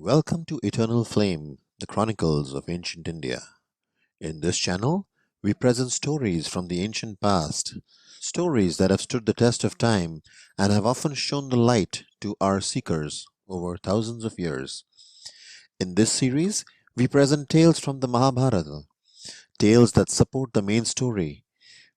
Welcome to Eternal Flame, the Chronicles of Ancient India. In this channel, we present stories from the ancient past, stories that have stood the test of time and have often shown the light to our seekers over thousands of years. In this series, we present tales from the Mahabharata, tales that support the main story.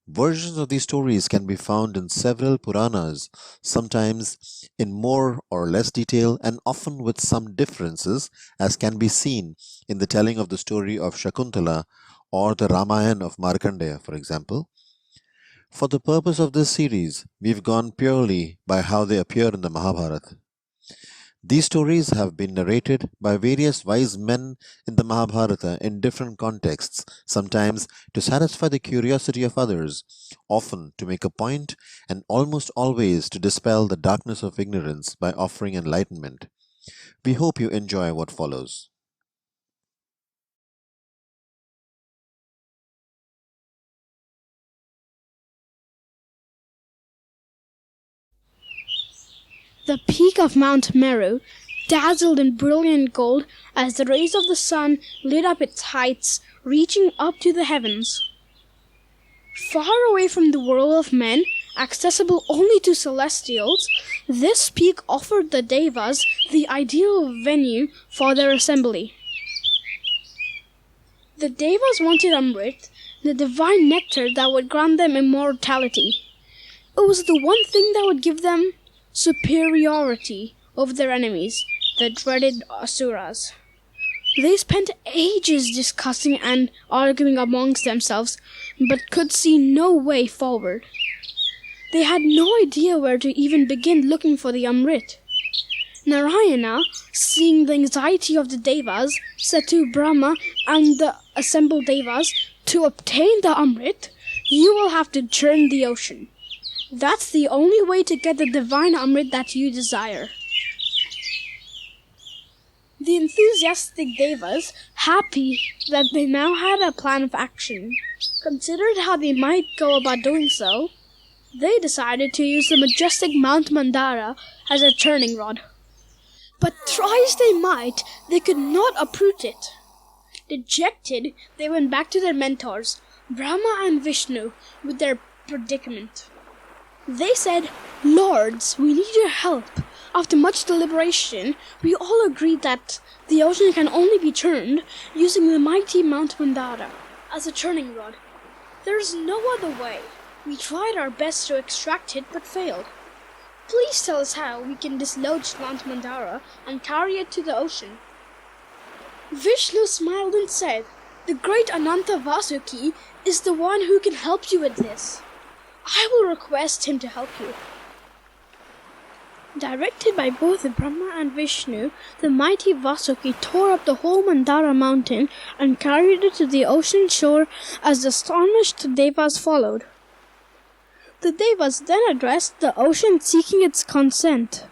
Versions of these stories can be found in several Puranas, sometimes in more or less detail and often with some differences, as can be seen in the telling of the story of Shakuntala or the Ramayana of Markandeya, for example. For the purpose of this series, we've gone purely by how they appear in the Mahabharata. These stories have been narrated by various wise men in the Mahabharata in different contexts, sometimes to satisfy the curiosity of others, often to make a point, and almost always to dispel the darkness of ignorance by offering enlightenment. We hope you enjoy what follows. The peak of Mount Meru dazzled in brilliant gold as the rays of the sun lit up its heights, reaching up to the heavens. Far away from the world of men, accessible only to celestials, this peak offered the Devas the ideal venue for their assembly. The Devas wanted Amrit, the divine nectar that would grant them immortality. It was the one thing that would give them superiority over their enemies, the dreaded Asuras. They spent ages discussing and arguing amongst themselves, but could see no way forward. They had no idea where to even begin looking for the Amrit. Narayana, seeing the anxiety of the Devas, said to Brahma and the assembled Devas, "To obtain the Amrit, you will have to churn the ocean. That's the only way to get the divine Amrit that you desire." The enthusiastic Devas, happy that they now had a plan of action, considered how they might go about doing so. They decided to use the majestic Mount Mandara as a churning rod. But try as they might, they could not uproot it. Dejected, they went back to their mentors, Brahma and Vishnu, with their predicament. They said, "Lords, we need your help." After much deliberation, we all agreed that the ocean can only be churned using the mighty Mount Mandara as a churning rod. There is no other way. We tried our best to extract it but failed. Please tell us how we can dislodge Mount Mandara and carry it to the ocean. Vishnu smiled and said, "The great Ananta Vasuki is the one who can help you with this. I will request him to help you." Directed by both Brahma and Vishnu, the mighty Vasuki tore up the whole Mandara mountain and carried it to the ocean shore as the astonished Devas followed. The Devas then addressed the ocean seeking its consent.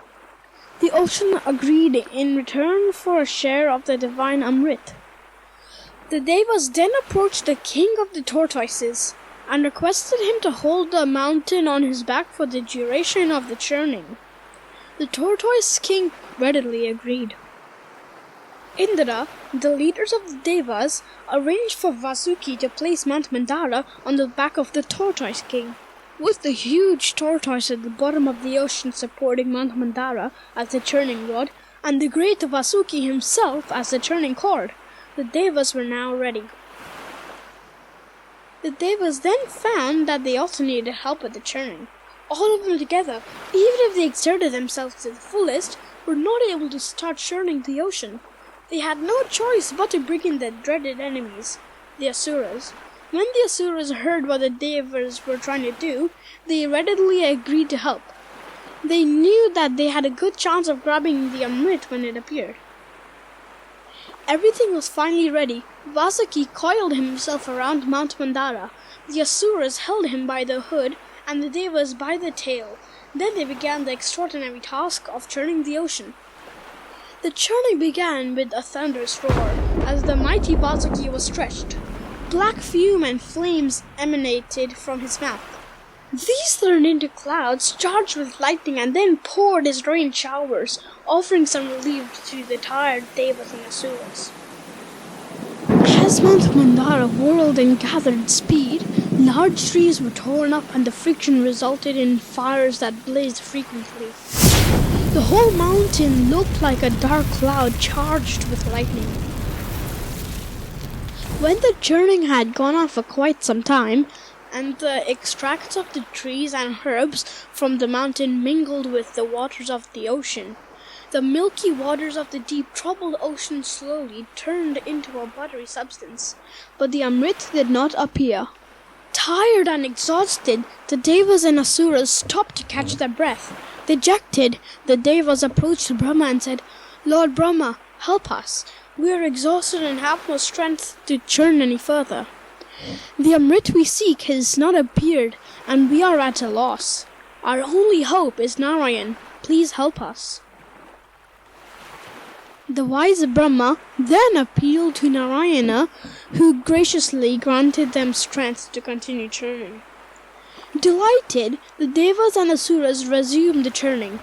The ocean agreed in return for a share of the divine Amrit. The Devas then approached the king of the tortoises and requested him to hold the mountain on his back for the duration of the churning. The tortoise king readily agreed. Indra, the leaders of the Devas, arranged for Vasuki to place Mount Mandara on the back of the tortoise king. With the huge tortoise at the bottom of the ocean supporting Mount Mandara as the churning rod, and the great Vasuki himself as the churning cord, the Devas were now ready. The Devas then found that they also needed help with the churning. All of them together, even if they exerted themselves to the fullest, were not able to start churning the ocean. They had no choice but to bring in their dreaded enemies, the Asuras. When the Asuras heard what the Devas were trying to do, they readily agreed to help. They knew that they had a good chance of grabbing the Amrit when it appeared. Everything was finally ready. Vasuki coiled himself around Mount Mandara. The Asuras held him by the hood and the Devas by the tail. Then they began the extraordinary task of churning the ocean. The churning began with a thunderous roar as the mighty Vasuki was stretched. Black fume and flames emanated from his mouth. These turned into clouds charged with lightning and then poured as rain showers, offering some relief to the tired Devas and Asuras. As Mount Mandara whirled and gathered speed, large trees were torn up and the friction resulted in fires that blazed frequently. The whole mountain looked like a dark cloud charged with lightning. When the churning had gone on for quite some time, and the extracts of the trees and herbs from the mountain mingled with the waters of the ocean, the milky waters of the deep troubled ocean slowly turned into a buttery substance, but the Amrit did not appear. Tired and exhausted, the Devas and Asuras stopped to catch their breath. Dejected, the Devas approached Brahma and said, "Lord Brahma, help us. We are exhausted and have no strength to churn any further. The Amrit we seek has not appeared, and we are at a loss. Our only hope is Narayan. Please help us." The wise Brahma then appealed to Narayana, who graciously granted them strength to continue churning. Delighted, the Devas and Asuras resumed the churning.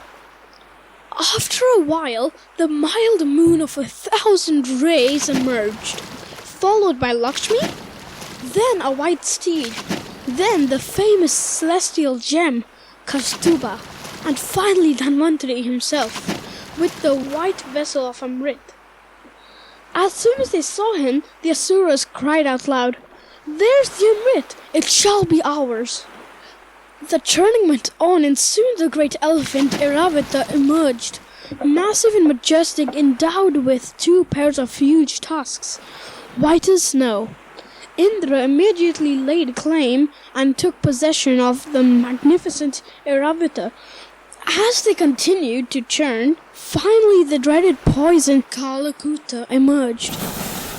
After a while, the mild moon of 1,000 rays emerged, followed by Lakshmi, then a white steed, then the famous celestial gem, Kaustubha, and finally Dhanvantari himself, with the white vessel of Amrit. As soon as they saw him, the Asuras cried out loud, "There's the Amrit! It shall be ours!" The churning went on, and soon the great elephant Airavata emerged, massive and majestic, endowed with 2 pairs of huge tusks, white as snow. Indra immediately laid claim and took possession of the magnificent Airavata. As they continued to churn, finally the dreaded poison Kalakuta emerged.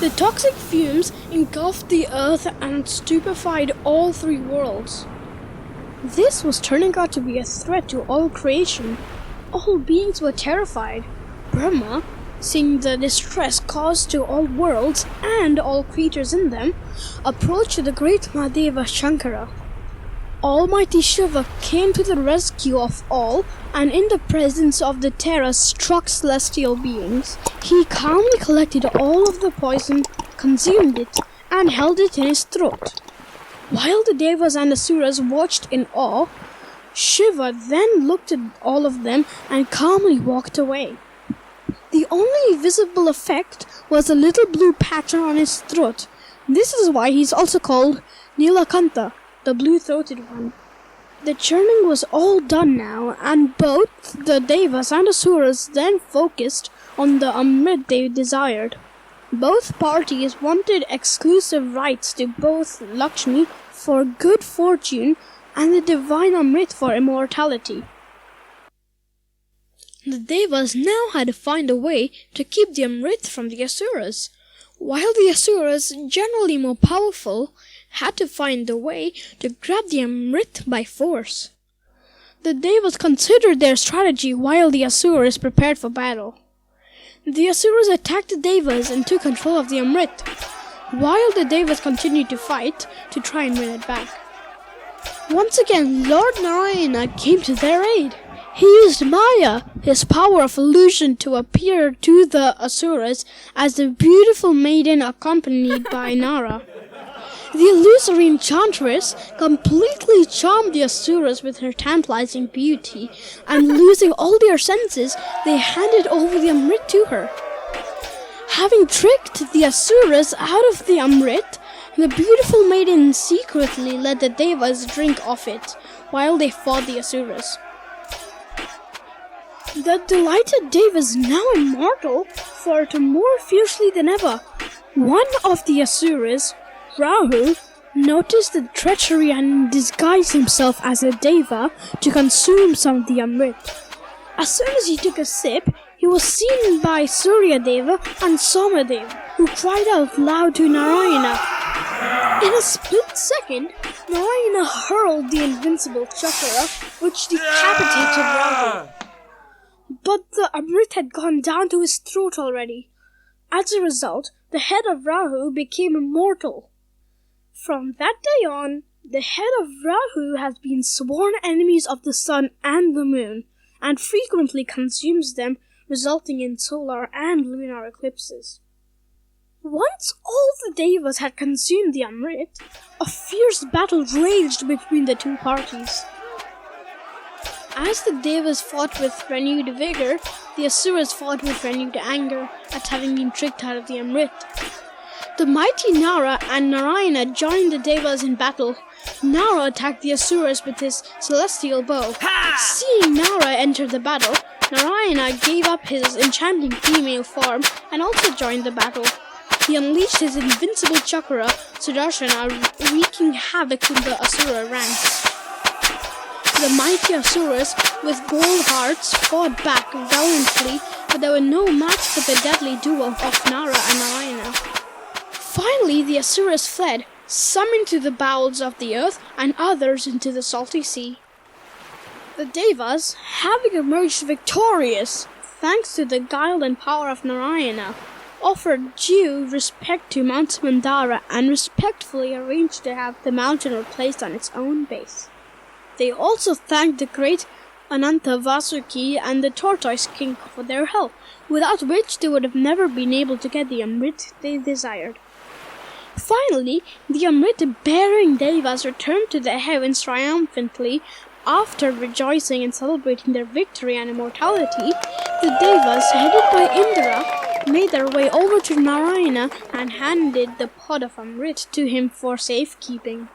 The toxic fumes engulfed the earth and stupefied all 3 worlds. This was turning out to be a threat to all creation. All beings were terrified. Brahma, seeing the distress caused to all worlds and all creatures in them, approached the great Mahadeva Shankara. Almighty Shiva came to the rescue of all, and in the presence of the terror struck celestial beings. He calmly collected all of the poison, consumed it, and held it in his throat. While the Devas and Asuras watched in awe, Shiva then looked at all of them and calmly walked away. The only visible effect was a little blue patch on his throat. This is why he's also called Nilakanta, the blue-throated one. The churning was all done now, and both the Devas and Asuras then focused on the Amrit they desired. Both parties wanted exclusive rights to both Lakshmi for good fortune and the divine Amrit for immortality. The Devas now had to find a way to keep the Amrit from the Asuras, while the Asuras, generally more powerful, had to find a way to grab the Amrit by force. The Devas considered their strategy while the Asuras prepared for battle. The Asuras attacked the Devas and took control of the Amrit, while the Devas continued to fight to try and win it back. Once again, Lord Narayana came to their aid. He used Maya, his power of illusion, to appear to the Asuras as the beautiful maiden accompanied by Nara. The illusory enchantress completely charmed the Asuras with her tantalizing beauty, and losing all their senses, they handed over the Amrit to her. Having tricked the Asuras out of the Amrit, the beautiful maiden secretly let the Devas drink of it, while they fought the Asuras. The delighted Devas, now immortal, fought more fiercely than ever. One of the Asuras, Rahu, noticed the treachery and disguised himself as a Deva to consume some of the Amrit. As soon as he took a sip, he was seen by Surya Deva and Somadeva, who cried out loud to Narayana. In a split second, Narayana hurled the invincible chakra, which decapitated Rahu. But the Amrit had gone down to his throat already. As a result, the head of Rahu became immortal. From that day on, The head of Rahu has been sworn enemies of the sun and the moon, and frequently consumes them, resulting in solar and lunar eclipses. Once all the Devas had consumed the Amrit, a fierce battle raged between the two parties. As the Devas fought with renewed vigor, the Asuras fought with renewed anger at having been tricked out of the Amrit. The mighty Nara and Narayana joined the Devas in battle. Nara attacked the Asuras with his celestial bow. Seeing Nara enter the battle, Narayana gave up his enchanting female form and also joined the battle. He unleashed his invincible chakra, Sudarshana, wreaking havoc in the Asura ranks. The mighty Asuras, with gold hearts, fought back valiantly, but they were no match for the deadly duo of Nara and Narayana. Finally, the Asuras fled, some into the bowels of the earth and others into the salty sea. The Devas, having emerged victorious, thanks to the guile and power of Narayana, offered due respect to Mount Mandara and respectfully arranged to have the mountain replaced on its own base. They also thanked the great Ananta Vasuki and the Tortoise King for their help, without which they would have never been able to get the Amrit they desired. Finally, the Amrit-bearing Devas returned to the heavens triumphantly. After rejoicing and celebrating their victory and immortality, the Devas, headed by Indra, made their way over to Narayana and handed the pot of Amrit to him for safekeeping.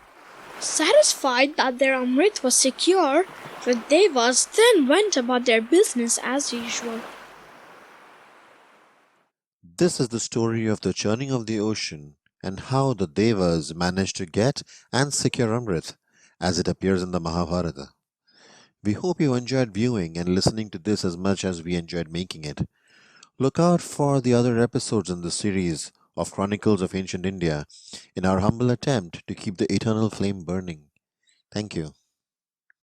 Satisfied that their Amrit was secure, the Devas then went about their business as usual. This is the story of the churning of the ocean and how the Devas managed to get and secure Amrit as it appears in the Mahabharata. We hope you enjoyed viewing and listening to this as much as we enjoyed making it. Look out for the other episodes in the series of Chronicles of Ancient India in our humble attempt to keep the eternal flame burning. Thank you.